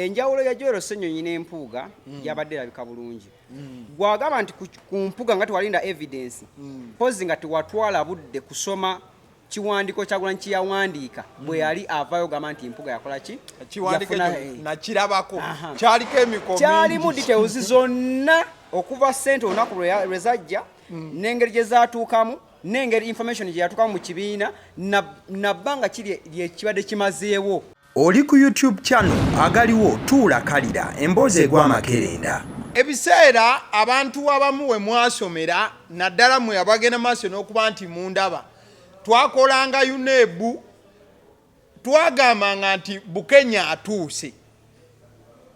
enjawulo ya Joel Ssenyonyi n'empuuga yabadde erabika bulungi. Gwagamba nti ku mpuuga nga tewalinda evidence pozi nga tewatwala budde kusoma kiwandiko Kyagulanyi kye yawandiika bwe yali avaayo gamba nti empuuga yakola ki kiwandiko nakirabako kyaliko emikono kyalimu details zonna okuva ssente olunaku lwe zajja n'engeri gye zaatuukamu n'engeri information gye yatuukamu mu kibiina nabbanga kiri ekibadde kimazeewo. Oli ku YouTube channel Agaliwo tuula kalira emboozi egw'amakerenda. Ebiseera abantu abamu we mwasomera naddala mwe abagenda maaso n'okuba nti mundaba twakolanga yuneebu twagambanga nti Bukenya atuuse.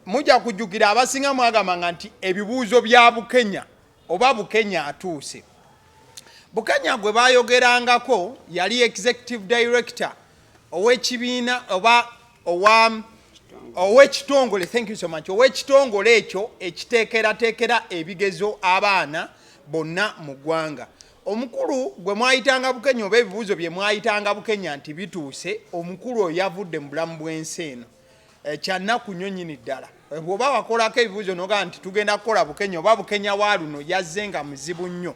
Mujja kujjukira abasinga mwagambanga nti ebibuuzo bya Bukenya oba Bukenya atuuse. Bukenya gwe bayogerangako yali executive director ow'ekibiina oba ow'ekitongole, thank you so much, ow'ekitongole ekyo ekiteekerateekera ebigezo abaana bonna mu ggwanga. Omukulu gwe mwayitanga Bukenya oba ebibuuzo bye mwayitanga Bukenya nti bituuse, omukulu oyo yavudde mu bulamu bw'ensi eno kyannaku nnyo nnyini ddala. Bw'oba wakolako ebibuuzo n'ogamba nti tugenda kukola Bukenya oba Bukenya wa luno yazze nga muzibu nnyo,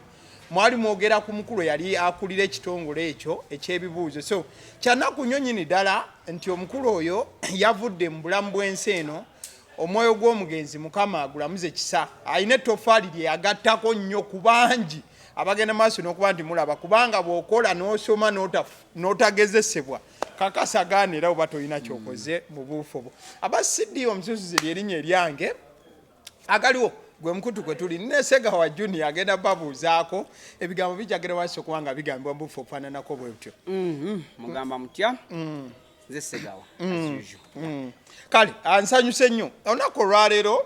mwali mwogera ku mukulu yali akulira ekitongole ekyo eky'ebibuuzo. So kyannaku nnyo nnyini ddala nti omukulu oyo yavudde mu bulamu bw'ensi eno, omwoyo gw'omugenzi Mukama agulamuze kisa. Alina ettoffaali lye yagattako nnyo ku bangi abagenda maaso n'okuba nti mulaba, kubanga bw'okola n'osoma n'otagezesebwa kakasagaana era oba tolina kyokoze mu buufo bwo. Abasidiyo omususuzi lyerinnya eryange Agaliwo gwe mukutu kwe tuli ne Xegawa Junior agenda babuuzaako ebigambo bijagera wansi okubanga bigambibwa mu buufo ofaananako bwe butyo. Mugamba mutya? Nze Xegawa as usual. Kale ansanyuse nnyo olunaku olwaleero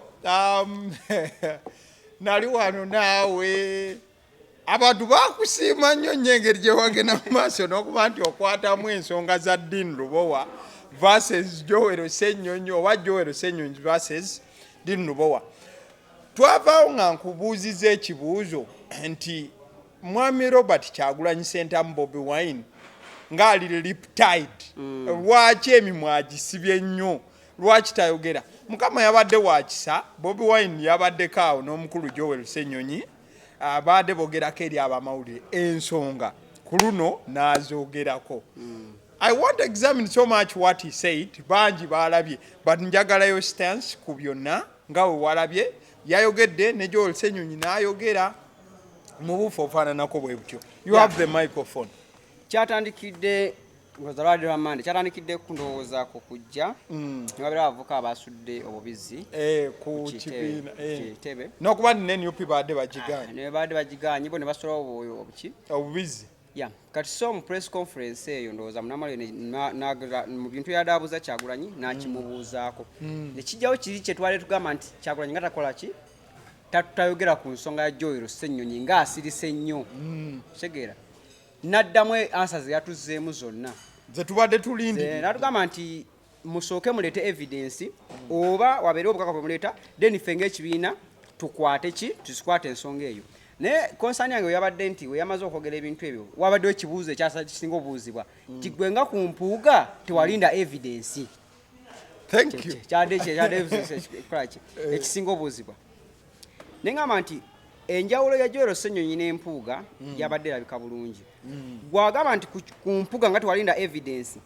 nali wano naawe abantu bakusiima nnyo engeri gye wagenda mu maaso n'okuba nti okwatamu ensonga za Dean Lubowa versus Joel Ssenyonyi oba Joel Ssenyonyi versus Dean Lubowa. Twavaawo nga nkubuuziza ekibuuzo nti Mwami Robert Kyagulanyi Ssentamu Bobi Wine ng'ali liptide, lwaki emimwa agisibye nnyo, lwaki tayogera? Mukama yabadde wakisa, Bobi Wine yabaddeko awo n'omukulu Joel Ssenyonyi abadde bogerako eri abamawulire ensonga ku luno n'azoogerako. I want to examine so much what he said. Bangi balabye but njagalayo stance ku byonna nga we walabye yayogedde ne Joel Ssenyonyi n'ayogera mu buufo ofaananako bwe butyo. You have the microphone. Kyatandikidde ngozalwadde lwa Mande, kyatandikidde kundowoozaako kujja ne babeera abavuka abasudde Obubizi ku kibiina kitebe n'okuba nti NUP badde bagiganye ne badde bagiganye bo ne basola obuki Obubizi. Kati so mu press conference eyo ndowooza Munamalyo mu bintu yadaabuuza Kyagulanyi n'akimubuuzaako. Ekijjawo kiri kye twali tugamba nti Kyagulanyi nga takola ki tayogera ku nsonga ya Joel Ssenyonyi ng'asirise nnyo. Kitegeera n'addamu answer ze yatuzzeemu zonna ze tubadde tulindi. N'atugamba nti musooke muleete evidence oba wabeere obukaka bwe muleeta then ffe ng'ekibiina tukwate ki tuzikwate ensonga eyo. Naye konsani yange yabadde nti we yamaze okwogera ebintu ebyo wabadde ekibuuzo ekyasinga obuuzibwa nti gwe nga ku mpuuga tewalinda evidence. Thank you. Ekisinga obuuzibwa neŋŋamba nti enjawulo ya Joel Ssenyonyi n'empuuga yabadde erabika bulungi. Gwagamba nti ku mpuuga nga tewalinda evidence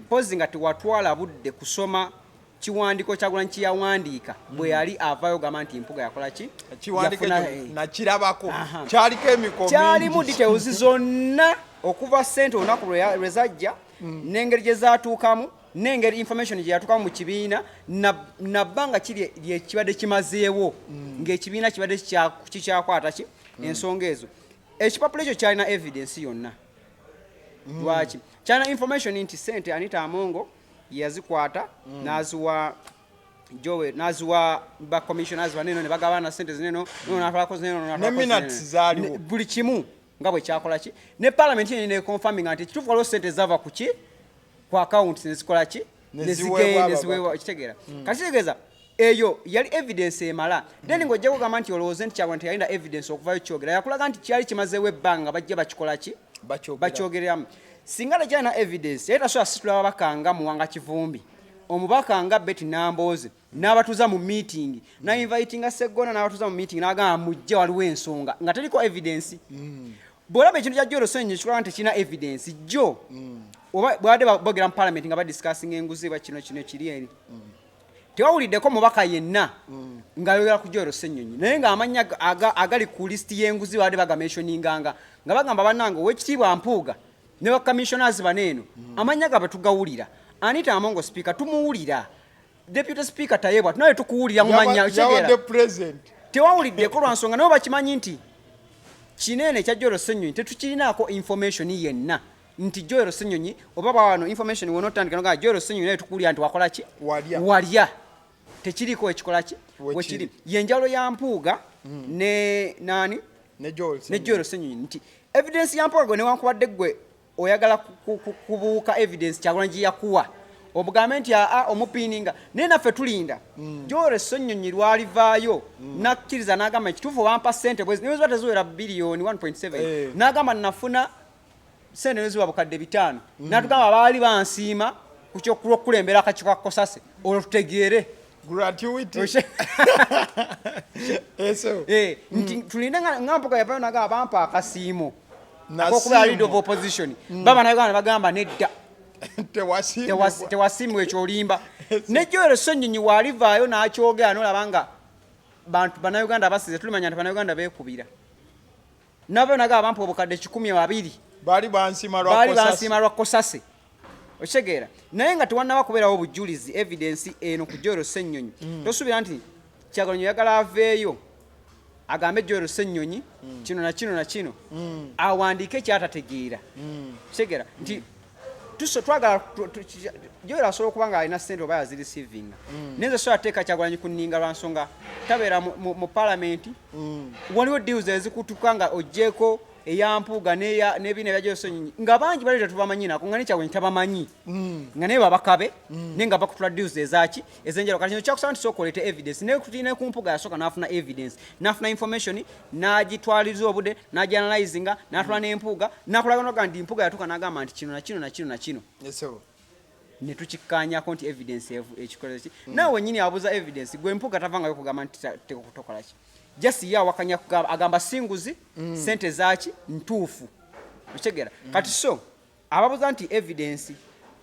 pozi nga tewatwala budde kusoma kiwandiko Kyagulanyi kye yawandiika bwe yali avaayo gamba nti empuuga yakola ki kiwandiko nakirabako kyaliko emikono kyalimu details zonna okuva ssente olunaku lwe zajja n'engeri gye zaatuukamu n'engeri information gye yatuukamu mu kibiina nabbanga kiri ekibadde kimazeewo ng'ekibiina kibadde kikyakwata ki ensonga ezo. Ekipapula ekyo kyalina evidence yonna. Lwaki? Kyalina information nti ssente Anita Amongo yazikwata n'aziwa Joel n'aziwa ba commissioners baneno ne bagabana ssente zineno n'atwalako zineno ne minutes zaaliwo buli kimu nga bwe kyakola ki ne parliament ne confirming nti kituufu waliwo ssente zava ku ki ku account nezikola ki neziweebwa kitegeera. Kati kitegeeza eyo yali evidence emala then ng'ojja kugamba nti olowooze nti Kyagulanyi teyalinda evidence okuvayo kyogera yakulaga nti kyali kimazeewo ebbanga bajja bakikola ki bakyogeramu. Singa tekyalina evidence yali tasobola situla ababaka nga Muwanga Kivumbi omubaka nga Betty Namboze n'abatuza mu meeting na invitinga Sseggona n'abatuza mu meeting n'agamba mujje waliwo ensonga nga teriko evidence bw'olaba ekintu kya Joel Ssenyonyi kikola nti kirina evidence jjo oba bw'abadde boogera mu parliament nga badiscussing enguzi ba kino kiri eri tewawuliddeko mubaka yenna ng'ayogera ku Joel Ssenyonyi naye ng'amanya agali ku lisiti y'enguzi bw'abadde bagamentioninganga nga bagamba bannange ow'ekitiibwa Mpuuga ne bacommissioners baneeno amanya gabe tugawulira Anita Amongo speaker tumuwulira deputy speaker tayebwa tunaye tukuwulira mu manya yawadde president tewawuliddeko lwa nsonga nabo bakimanyi nti kinene kya Joel Ssenyonyi tetukirinaako information yenna nti Joel Ssenyonyi oba bawano information wona otandika nga Joel Ssenyonyi naye tukuwulira nti wakola ki walya tekiriko ekikola ki wekiri yenjalo ya Mpuuga ne nani ne Joel Ssenyonyi nti evidence ya Mpuuga gwe newankubadde gwe oyagala kubuuka evidence Kyagulanyi gye yakuwa obugambe nti omupiininga naye naffe tulinda Joel Ssenyonyi lwalivaayo nakkiriza n'agamba ekituufu bampa ssente bwezi niwe ziba teziwera biliyoni 1.7 n'agamba nafuna ssente neziwa bukadde 5 n'atugamba baali bansiima ku ky'okulembera akakiiko ka Kosase olwo tutegeere gratuity nti tulinde nga Mpuuga yavayo n'agamba bampa akasiimo akokuba leader of opposition baba n'Uganda bagamba nedda tewasiimibwa ekyolimba ne Joel Ssenyonyi waalivaayo n'akyogera n'olaba nga bantu bannayuganda basize tulimanya nti bannayuganda beekubira nabo nagaba bampa obukadde 12 baali bansiima lwa Kosase okitegeera naye nga tewannaba kubeerawo obujulizi evidence eno ku Joel Ssenyonyi tosuubira nti Kyagulanyi oyagala aveeyo agambe Joel Ssenyonyi kino na kino na kino awandiike kyatategeera kitegeera nti twagala Joel asobola okuba nga alina ssente oba yazireceiving naye nze sobola teeka Kyagulanyi ku nninga lwa nsonga tabeera mu palamenti waliwo deals ezikutuka nga oggyeko eya Mpuuga n'ebiina ebya Joel Ssenyonyi nga bangi bali tetubamanyi nako nga ne Kyagulanyi tabamanyi nga naye babakabe naye nga bakutula deals ezaki ez'enjawulo kati kino kyakusaba nti sooka oleete evidence naye ku Mpuuga yasooka n'afuna evidence n'afuna information n'agitwaliriza obudde n'agianalyzinga n'atula n'Empuuga n'akulaga n'oga nti Mpuuga yatuuka n'agamba nti kino na kino na kino na kino ne tukikkaanyako nti evidence ekikolezo ki naawe wennyini abuuza evidence gwe Mpuuga tavangayo kugamba nti tokola ki jasi ya wakanya agamba singuzi sente zaki ntuufu okitegeera kati so ababuuza nti evidence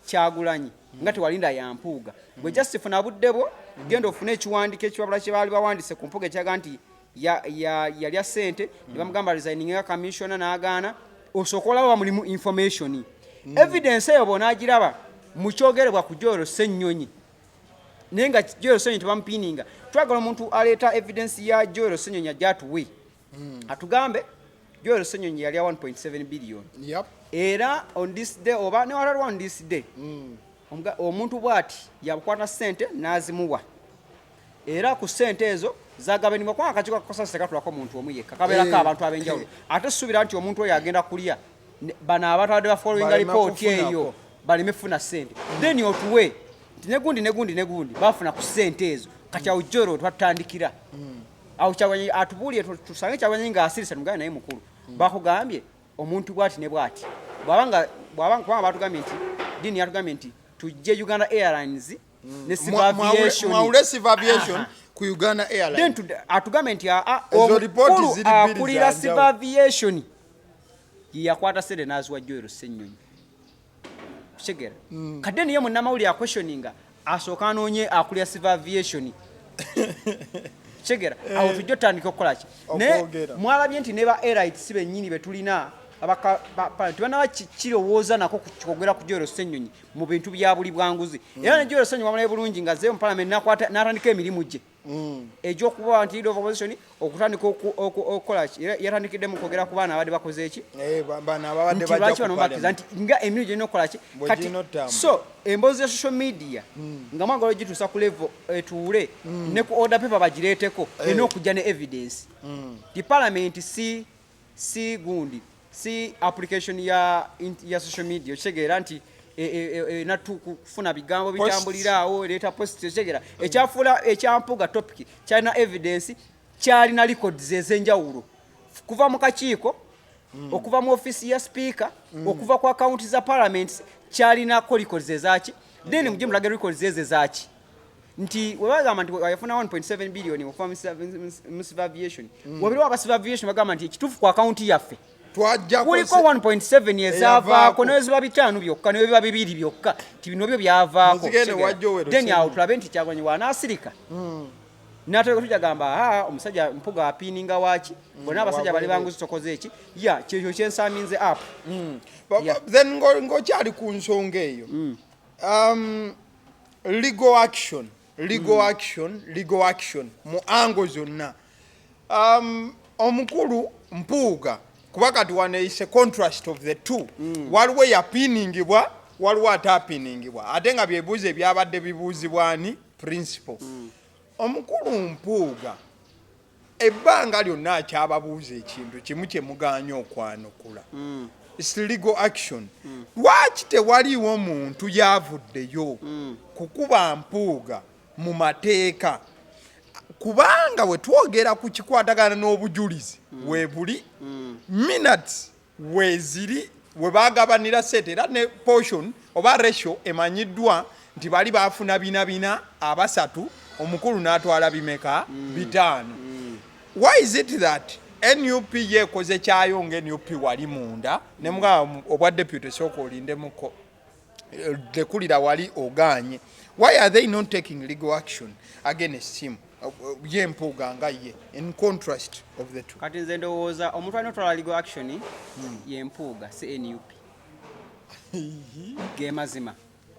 Kyagulanyi nga tewalinda ya Mpuuga gwe just funa buddebo genda ofune ekiwandiiko ekibabula kye baali bawandise ku Mpuuga ekyaga nti yalya sente ne bamugamba resigning nga commissioner n'agaana osooka olaba mulimu information evidence eyo bonaagiraba mu kyogerebwa ku Joel Ssenyonyi naye nga Joel Ssenyonyi tebamupiininga twagala omuntu aleeta evidence ya Joel Ssenyonyi ajatuwe atugambe Joel Ssenyonyi yalya 1.7 billion era on this day oba newalalwa on this day omuntu bw'ati yakwata ssente n'azimuwa era ku ssente ezo zagabanibwa kubanga akakiiko ka Kosase tekatulako omuntu omu yekka kabeerako abantu ab'enjawulo ate suubira nti omuntu oyo agenda kulya bano abantu abadde bafollowinga report eyo baleme funa ssente then otuwe negundi bafuna ku ssente ezo kati awo Joel twatandikira awo Kyagulanyi atubuulire tusange Kyagulanyi ng'asirise tumugabe naye mukulu bakugambye omuntu bw'ati ne bw'ati bw'abanga kubanga batugambye nti dini yatugambye nti tujje Uganda Airlines ne Civil Aviation mwawule Civil Aviation ku Uganda Airlines then atugambye nti omukulu akulira Civil Aviation yakwata ssente n'aziwa Joel Ssenyonyi kitegeera kadde niye munnamawulire aquestioninga asooka anoonye akulira Civil Aviation kitegeera awo tujja otandika okukola ki naye mwalabye nti ne ba airlights bennyini betulina tebannaba kirowooza nako kwogera ku Joel Ssenyonyi mu bintu bya buli bwanguzi era ne Joel Ssenyonyi wamulabe bulungi nga zeeyo mu palamenti n'atandika emirimu gye egy'okuba nti leader of opposition okutandika okukola ki yatandikidde mu kwogera ku baana abadde bakoze eki lwaki bano bakkiriza nti nga emirimu gyolina okukola ki kati so emboozi ya social media nga mwagala ogituusa ku level etuule ne ku order paper bagireeteko erina okujja ne evidence ti palamenti si gundi si application ya social media okitegeera nti kufuna bigambo bitambuliraawo ereeta post okitegeera ekyafuula ekyampuuga topic kyalina evidence kyalina records ez'enjawulo kuva mu kakiiko okuva mu office ya speaker okuva ku akaunti za parliaments kyalinako records ezaki then mujje mulage records zeze zaaki nti webagamba nti wayafuna 1.7 billion okuva mu civil aviation wabiriwo aba civil aviation bagamba nti ekituufu ku akaunti yaffe kuliko 1.7 ezaavaako neweziba 5 byokka newebiba 2 byokka ti bino byo byavaako then awo tulabe nti Kyagulanyi wanaasirika n'atoleka tujagamba omusajja mpuga apiininga waaki bonna abasajja bali banguzi tokoze eki kyekyo kyensaminze app then ng'okyali ku nsonga eyo legal action mu ango zonna omukulu mpuuga kuba kati wano is a contrast of the two waliwo yapiiningibwa waliwo ataapiiningibwa ate nga byebuuzo ebyabadde bibuuzibwani principle omukulu mpuuga ebbanga lyonna akyababuuza ekintu kimu kye muganya okwanukula it's legal action lwaki tewaliwo muntu yavuddeyo kukuba mpuuga mu mateeka kubanga we twogera ku kikwatagana n'obujulizi weebuli minutes weeziri we baagabanira sente era ne portion oba ratio emanyiddwa nti bali baafuna 4 3 omukulu n'atwala bimeka 5 why is it that NUP yekoze kyayo ng'NUP wali munda ne mugamba obwa deputy sooka olindemuko lekulira wali oganye why are they not taking legal action against him ye mpuuga nga ye in contrast of the two kati nze ndowooza omuntu alina otwala legal action ye mpuuga si NUP ge mazima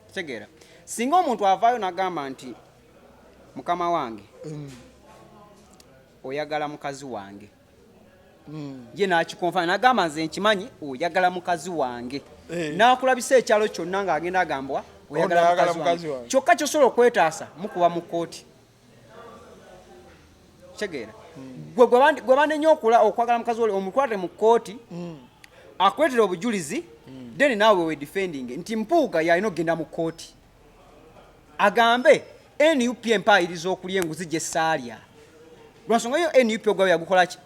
kitegeera singa omuntu avaayo n'agamba nti mukama wange oyagala mukazi wange ye n'akikonfana n'agamba nze nkimanyi oyagala mukazi wange n'akulabisa ekyalo kyonna ng'agenda agambwa oyagala mukazi wange kyokka kyosobola okwetaasa mukuba mu kkooti kitegeera gwe banenya okwagala mukazi oli omutwate mu kkooti akuleetera obujulizi then naawe we defending nti mpuuga yalina okugenda mu kkooti agambe NUP empaayiriza okulya enguzi gye saalya lwansonga yo NUP ogwawe yagukolaki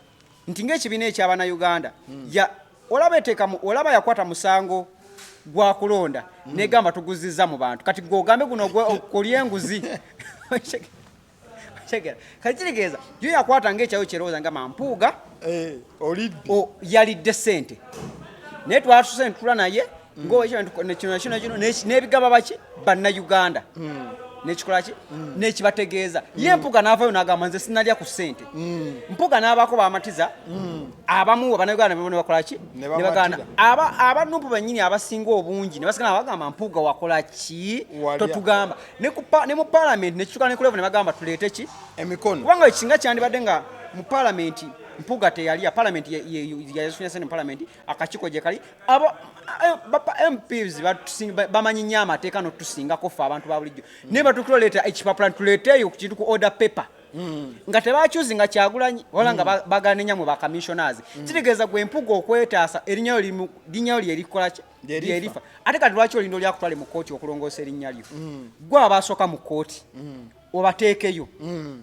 nti ng'ekibiina eky'abaana Uganda olaba yakwata musango gwa kulonda negamba tuguzizza mu bantu kati gwogambe guno okolya enguzi kati kitegeeza yo yakwata ng'ekyayo kyerowooza nga mampuuga yalidde sente naye twatusente tula naye ng'ekino n'ebigamba baki bannayuganda nekikola ki nekibategeeza ye mpuga n'avaayo n'agamba nze sinalya ku ssente mpuga n'abaako bamatiza abamu bannayuganda ne bakola ki ne baganda abanupu bennyini abasinga obungi ne basigala bagamba mpuga wakola ki totugamba ne mu paalamenti nekituuka ne kulevu ne bagamba tuleete ki emikono kubanga ekisinga kyandibadde nga mu paalamenti mpuga teyalya paalamenti yasunya sente mu paalamenti akakiiko gye kali MPs bamanyi nnyo amateeka n'otusingako ffe abantu ba bulijjo naye batukira oleeta ekipapula tuleeteeyo ku kintu ku order paper nga tebakyuzi nga Kyagulanyi wala nga baganenya mu bakammissioners kitegeeza gwe mpuga okwetaasa erinnya lye erikola ki lyerifa ate kati lwaki olinda olyakutwale mu kkooti okulongoosa erinnya lyo gwe abasooka mu kkooti obateekeyo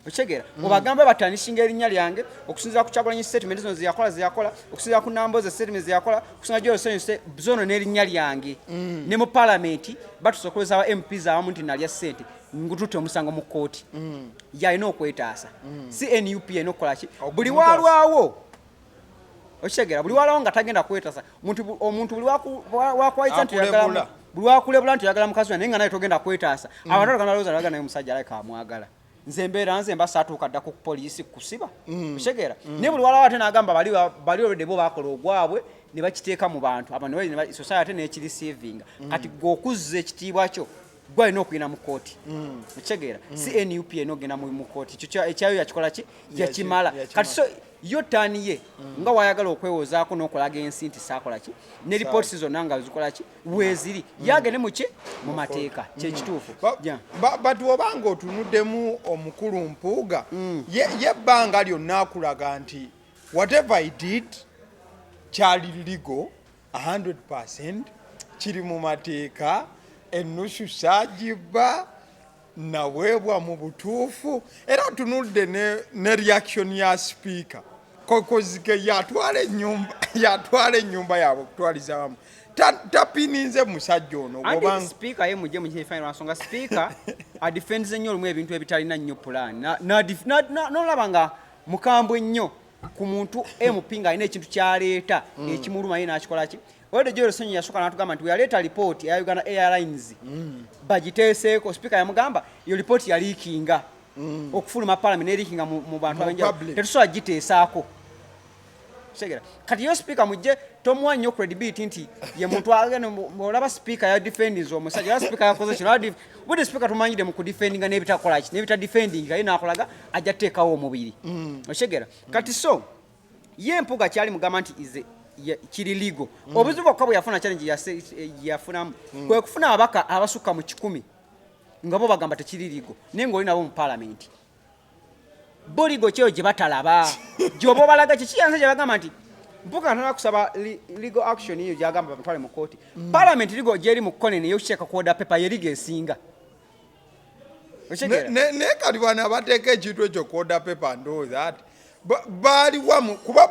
okitegeera obagambe batanishinga erinnya lyange okusinziira ku Kyagulanyi statement zino zeyakola okusinziira ku Namboze statement zeyakola okusinziira Joel Ssenyonyi zono n'erinnya lyange ne mu paalamenti batusokoleza aba MPs abamu nti nalya ssente ngututte omusango mu kkooti yalina okwetaasa si NUP yalina okukola ki buli walwawo okitegeera buli walwawo nga tagenda kwetaasa omuntu buli wakwayiza nti oyagala buli wakulebula nti oyagala mukazi we naye nga naye togenda kwetaasa abantu bagamba balowooza nabaga naye omusajja alabika amwagala nze mbeera nze mba saatuuka dda ku poliisi kusiba okitegeera naye buli walwawo ate n'agamba bali olwedde bo bakola ogwabwe ne bakiteeka mu bantu abantu society n'ekirisiivinga kati gweokuzza ekitiibwa kyo gwalina okugenda mu kkooti okitegeera si NUP eno ogenda mu kkooti ekyayo yakikola ki yakimala kati so yo taani ye nga wayagala okwewoozaako n'okolaga ensi nti saakola ki ne ripooti zonna nga zikola ki weeziri yagende mu ki mu mateeka kyekituufu but obanga otunuddemu omukulu mpuuga ye ebbanga lyonna akulaga nti whatever I did kyali legal 100% kiri mu mateeka ennusu saagibba naweebwa mu butuufu era tunudde ne reaction ya speaker kokozike yatwala ennyumba yaabwe okutwaliza wamu tapininze musajja ono gobanga speaker ye mujje mu final nsonga speaker adefends ennyo olumu ebintu ebitalina nnyo plan nolabanga mukambwe nnyo ku muntu empinga alina ekintu kyaleeta ekimuluma ye n'akikola ki Ode Joel Ssenyonyi yasooka n'atugamba nti yaleeta report ya Uganda Airlines bagiteeseeko speaker yamugamba iyo report ya leakinga okufuluma parliament leakinga mu bantu abenjawulo tetusobola giteesaako Xegawa kati yo speaker mujje tomuwa nnyo credibility nti ye muntu olaba speaker ya defendings omusajja ya speaker yakoze kino budi speaker tumanyide mu kudefendinga n'ebitakola ki n'ebita defending ayi n'akolaga ajja teekawo omubiri Xegawa kati so ye empuga kyali mugamba nti ize kiri ligo obuzibu okabwe yafuna challenge yafunamu kwe kufuna abaka abasuka mu 10 ngabo bagamba tekiri ligo nengo oli nabo mu parliament boligo kyo gye batalaba jobo balaga kiyanze gye bagamba nti mpuka ntana kusaba legal action iyo gyagamba batwale mu court parliament ligo gyeri mu kone ne yocheka koda paper yeriga esinga ne kali bana abateeka ekintu ekyo koda paper ndo that bali wamu kuba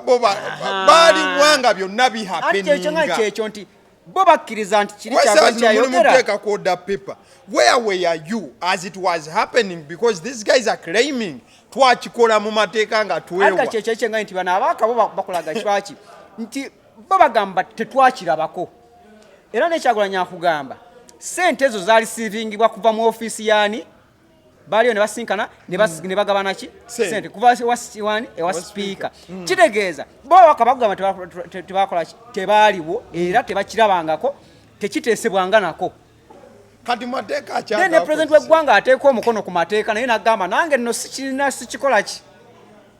bali wanga byonna bihapeninga ekyo nti bobakkiriza nti kiri kyayogera koda paper where were you as it was happening because these guys are claiming twakikola mu mateeka nga twewa anga kyekyo nga nti bana abaka bo bakolaga kiwaki nti babagamba tetwakirabako era nekyagulanya kugamba sente ezo zaali sivingibwa kuva mu office yani baliyo ne basinkana ne bagabana ki sente kuva wasiwani ewa speaker kitegeeza bo bakabagamba tebakola tebaliwo era tebakirabangako tekiteesebwanga nako kati mateeka akyanga then the president w'eggwanga ateeka omukono ku mateeka naye nagamba nange nno sikikola ki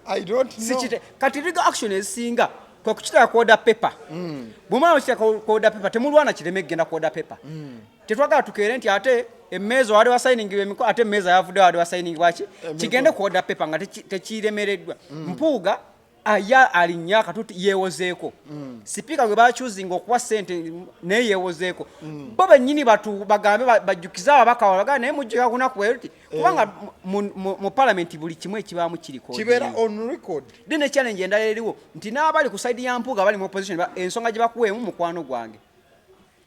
I don't know kati legal action ezisinga kwe kukitala koda paper bumala okitala koda paper temulwana kireme genda koda paper tetwagala tukeere nti ate emmeeza wali wasayiningibwa emikono ate emmeeza yavudde wali wasayiningibwa ki kigende koda paper nga tekiremereddwa mpuuga aya alinya katuti yewozeeko speaker gwe bachuzinga okuwa sente naye yewozeeko bo bennyini batu bagambe bajjukiza ababaka walaga naye mujjeka kunaku bweruti kubanga mu parliament buli kimwe ekibaamu kiriko kibeera on record dine challenge endala eriwo nti n'abali ku side ya mpuuga bali mu opposition ensonga gye bakuweemu mukwano gwange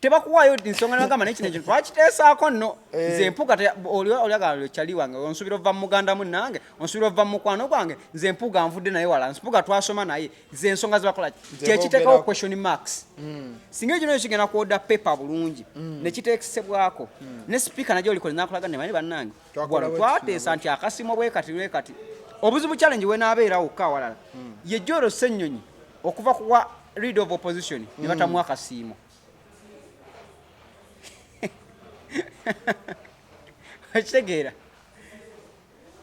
tebakuwayo ensonga n'agamba naye kino twakiteesaako nno nze empuuga oliagala kyali wange onsubira ova mu muganda munnange onsubira ova mu mukwano gwange nze empuuga nvudde naye wala mpuuga twasoma naye ze ensonga zibakola kyekiteekawo question marks singa ekyo nayo kigenda kwoda paper bulungi nekiteekesebwako ne speaker najyo olikole nakolaga ne bani bannange bwano twateesa nti akasimo bwe kati obuzibu challenge we n'abeerawo kawalala ye Joel Ssenyonyi okuva kuwa leader of opposition ne batamuwa akasiimo Xegawa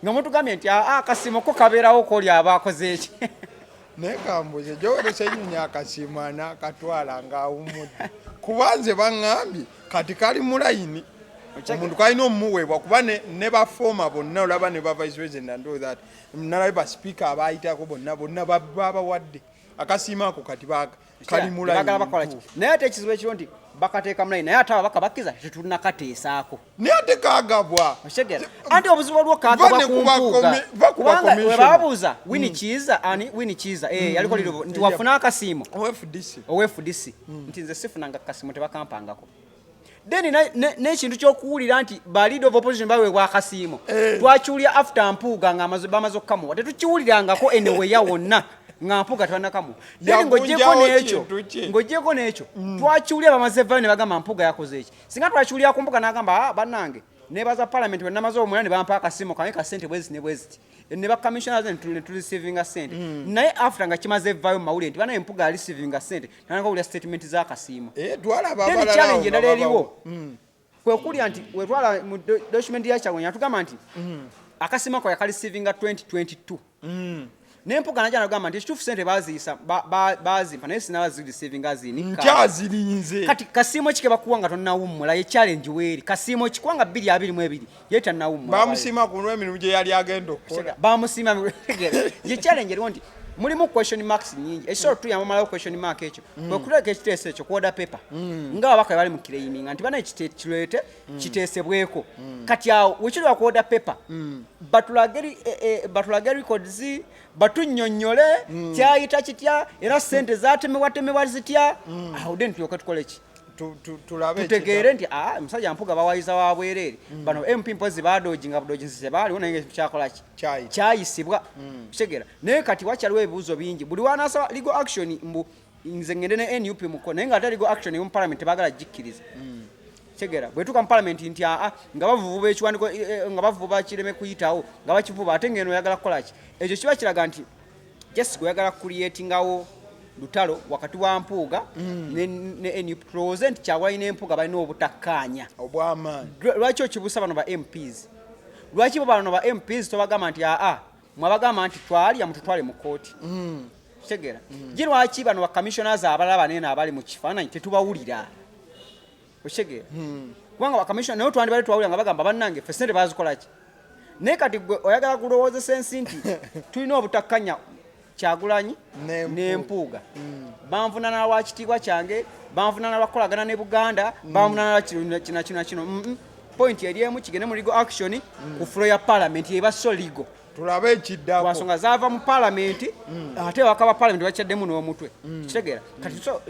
nga mutugambye nti akasiimo ko kabeerawo koli abakoze eki nekambuze Joel Ssenyonyi akasiimo anakatwala ng'awumudde kubanze baŋŋambye kati kali mu layini omuntu kalina omumuweebwa kuba ne bafoma bonna olaba ne ba vice president and all that nalabe ba speaker abayitako bonna babawadde akasiimo ako kati kali mu layini naye ate ekizibu ekiro nti bakateeka mulayini naye ate ababaka bakkiza tetunakateesaako naye ate kagabwa anti obuzibu olwo kagabwa kumpuuga kubanga webabuuza Wini Kiiza yaliko lirobo nti wafuna akasiimo OFDC nti nze sifunanga akasiimo tebakampangako then n'ekintu ky'okuwulira nti ba leader of opposition baweebwa akasiimo twakiwulira after mpuuga nga bamaze okukamuwa tetukiwulirangako eneweya wonna nga mpuuga tebannakamuwa then ng'oggyeko n'ekyo twakiwulira bamaze vayo ne bagamba mpuuga yakoze eki singa twakiwulira ku mpuuga n'agamba bannange nebaza parliament bwe namaze omulala ne bampa akasiimo kange ka ssente bweziti ne bweziti ne bakamishoners ne tulisivinga ssente naye after nga kimaze vayo mawulire nti banaye mpuuga alisivinga ssente nanakawulira statement z'akasiimo then challenge endala eriwo kwe kulya nti wetwala mu document ya Kyagulanyi atugamba nti akasiimo ko yakalisivinga 2022 nempuuga najja nagamba nti ekituufu sente bazimpa naye sinabazirisivinga nkyazirinze kati kasiimo ki kebakuwa nga tonnawummula ye challenge weeri kasiimo ki kubanga 222 ye tannawummula bamusiima ku lw'emirimu gye yali agenda okukola bamusiima ye challenge eriwo nti mulimu question marks nyingi ekisolo tuyamamalawo question mark ekyo bwekuleka ekiteeso ekyo kwoda paper nga ababaka bali mu claiming nti bana ekiteekireete kiteesebweko kati awo wekiri wakwoda paper batulage records batunnyonnyole kyayita kitya era ssente zatemebwatemebwa zitya awo then tulyoke tukole ki tutegeere nti musajja mpuga bawayiza wa bwereere bano MP mpozi badojinga budojinsi tebaaliwo naye kyakola kyayisibwa kitegeera naye kati wakyaliwo ebibuuzo bingi buli wanasaba legal action nze ngende ne NUP muko naye nga ate legal action mu parliament tebaagala gikkiriza kitegeera bwetuka mu parliament nti nga bavuba ekiwandiko nga bavuba kireme kuyitawo nga bakivuba ate ngeno oyagala kukola ki ekyo kiba kiraga nti just oyagala creatingawo lutalo wakati wa Mpuuga ne NUP present Kyagulanyi n'Empuuga balina obutakkaanya obw'amaanyi lwaki okibuusa bano ba MPs lwaki bano ba MPs tobagamba nti mwabagamba nti twalya mututwale mu kooti kitegeera gye lwaki bano ba commissioners abalala banene abali mu kifaananyi tetubawulira kitegeera kubanga ba commissioner naye twandibale twawulira nga bagamba bannange ffe sente bazikola ki naye kati gwe oyagala kulowoozesa ensi nti tulina obutakkaanya Kyagulanyi n'Empuuga banvunana lwa kitiibwa kyange banvunana lwa kukolagana ne Buganda banvunana lwa kino point eri emu kigende mu legal action ku floor ya parliament eba so legal tulabe ekiddako kwa nsonga zaava mu parliament ate wakaba parliament bakyaddemu n'omutwe kitegeera kati so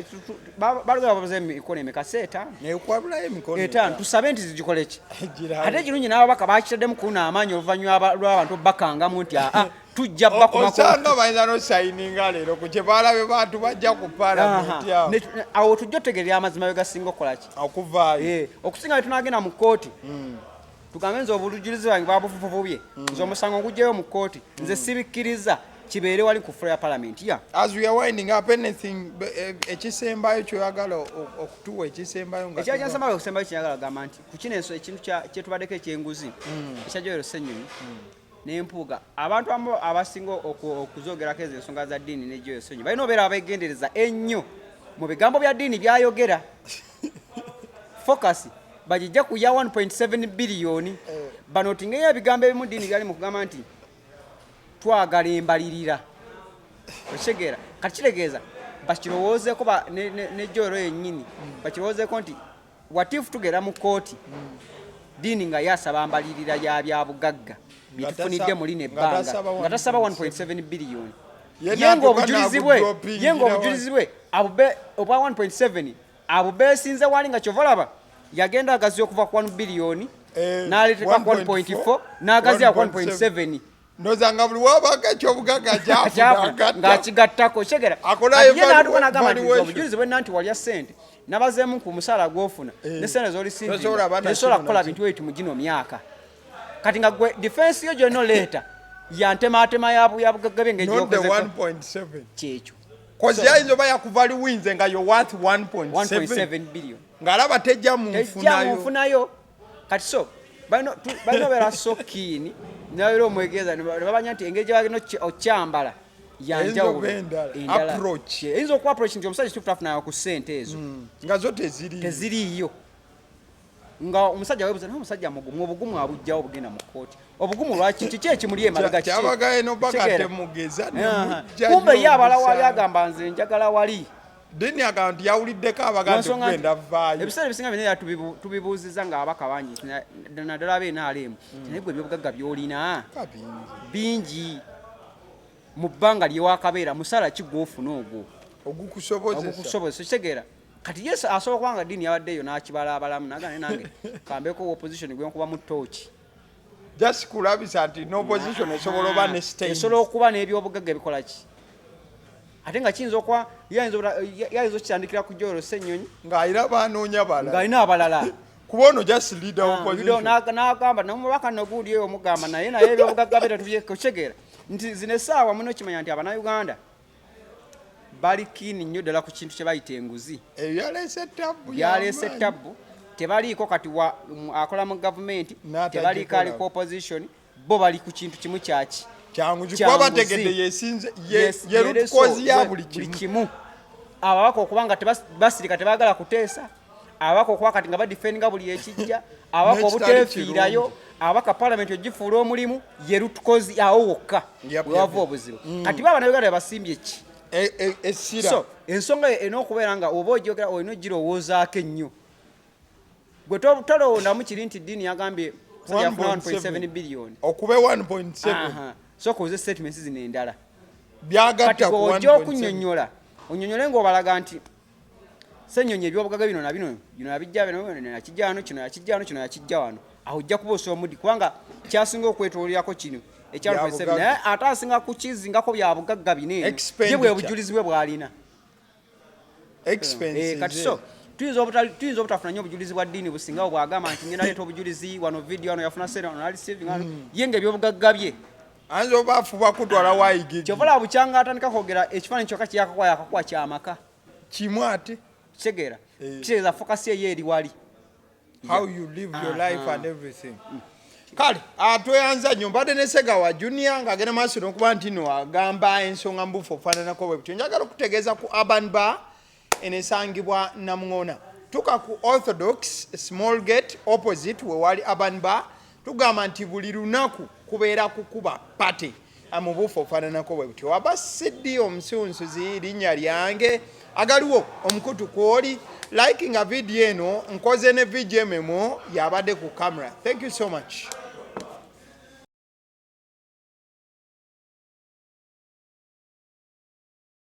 balugala babaze emikono emikaseta nekwabulayo emikono etaano tusabe nti zigikole ki ate kirungi n'ababaka bakitaddemu kuna amaanyi oluvannyuma lw'abantu bakangamu nti tujja osanga bayinza nosayininga leero ku kyebalabe bantu bajja ku parliament awo tujja otegerera amazima begasinga okukola ki okuvaayo okusinga tunagenda mu kooti tugambe nze obulujulizi bwange babuvubye nze omusango gujjayo mu kooti nze sibikkiriza kibeere wali ku floor ya parliament as we are winding up anything ekisembayo kyoyagala okutuwa ekisembayo nga ekyasembayo okusembayo kyeyagala gamba nti ku kino ekintu kyetubaddeko ekyenguzi ekyajoyero Ssenyonyi n'Empuuga abantu abasinga okuzoogerako ezo ensonga za ddiini ne Joyero Ssenyonyi balina obeera abeegendereza ennyo mu bigambo bya ddiini byayogera focus bajijja ku ya 1.7 biliyoni bano tingeyo ebigambo ebimu ddiini byali mu kugamba nti twagala embalirira okitegeera kati kiregeeza bakirowoozeeko ne Joyero yennyini bakirowoozeeko nti watifu tugera mu kooti ddiini nga yasaba mbalirira ya bya bugagga bitufunidde muli nebbanga nga tasaba 1.7 biliyoni yenga obujulizi bwe abube obwa 1.7 abubeesinze wali nga kyovalaba yagenda agazi okuva ku 1 biliyoni n'aleeteka 1.4 n'agazi ya 1.7 ndozanga buli wabaka ekyobugaga ng'akigattako kitegeera ye n'atuuka n'agamba nti obujulizi bwenna nti walya ssente nabazeemu ku musaala gw'ofuna ne ssente z'olisinzira tesobola kukola bintu bwe mu gino myaka kati nga gwe defense yo gyonna oleeta yantematema ya bugagga bye ng'egyokozeko kyekyo kozi yayinza oba yakuvali winze nga yo worth 1.7 billion ng'alaba tejja munfunayo kati so balina obeera so kiini nabeera omwegeeza ne babanya nti engeri gye bagenda okyambala yanjawulo endala eyinza okuba approach nti omusajja kituufu tafunayo ku ssente ezo nga zo teziriiyo nga omusajja webuza naye omusajja mugumu obugumu abujjawo bugenda mu kooti obugumu lwaki kiki ekimuli emabega kyabagaye nobaka temugeza kumbe ye abala wali agamba nze njagala wali dini agamba nti yawuliddeko abaga nti kugenda vaayo ebiseera ebisinga byonna tubibuuziza nga abaka bangi naddala ab'NRM naye gwe ebyobugagga by'olina bingi mu bbanga lyewakabeera musaala ki gw'ofuna ogwo ogukusobozesa kitegeera kati yesu asobola kubanga ddiini yabaddeyo n'akibala abalamu nagane nange kambeeko opposition gwenkuba mu tooki just kulabisa nti n'opposition esobola oba ne state esobola okuba n'ebyobugagga ebikola ki ate nga kiyinza okuba yayinza okitandikira ku Joyero Ssenyonyi ng'alina banoonya balala ng'alina abalala kuba ono just leader opposition n'agamba nomubaka noguuli eyo omugamba naye ebyobugagga bye tetubyekotegeera nti zino essaawa muno kimanya nti Abannayuganda bali kiini nnyo ddala ku kintu kye bayita enguzi yaleese tabbu tebaliiko kati akola mu gavumenti tebaliiko ali ku opposition bo bali ku kintu kimu kyaki kyanguzi kuba bategedde yesinze yerutukozi ya buli kimu ababaka okuba nga basirika tebaagala kuteesa ababaka okuba kati nga badifendinga buli ekijja ababaka obuteefiirayo ababaka parliament ogifuula omulimu yerutukozi awo wokka wewava obuzibu kati Abannayuganda basimbye ki essira so ensonga en'okubeera nga oba ogyogera olina ogirowoozaako ennyo gwe tolowondamu kiri nti ddiini yagambye 1.7 biliyoni okube 1.7 so koze statements zino endala byagatta ku 1.7 ojja okunnyonnyola onyonyole ng'obalaga nti Ssenyonyi ebyobugagga bino nabijja bino nakijja wano kino yakijja wano aho ojja kuba osomudi kubanga kyasinga okwetoolirako kino ekyalufesebe naye ate asinga kukizingako bya bugagga bino ye bwe bujulizi bwe bw'alina kati so tuyinza obutafuna nnyo obujulizi bwa ddiini busingawo bw'agamba nti ngenda leeta obujulizi wano video wano yafuna sente wano receiving wano ye ng'ebyobugagga bye anzo bafuba kutwala wayigigi kyovala bukyanga atandika kwogera ekifaananyi kyokka yakakuwa kyamaka kimu ate kitegeera kitegeeza fokasi eyo eri wali how you live your life and everything kale tweyanza nnyo mbadde ne Xegawa Junior ng'agenda maaso n'okuba nti no agamba ensonga mbufu okufaananako bwe butyo njagala okutegeeza ku urban bar enesangibwa Namuŋona tuka ku Orthodox small gate opposite we wali urban bar tugamba nti buli lunaku kubeera kukuba pate amubuufu ofaananako bwe butyo waba Siddi omusunsuzi linnya lyange agaliwo omukutu kwoli liking a video eno nkoze ne VGMMO yabadde ku camera. Thank you so much.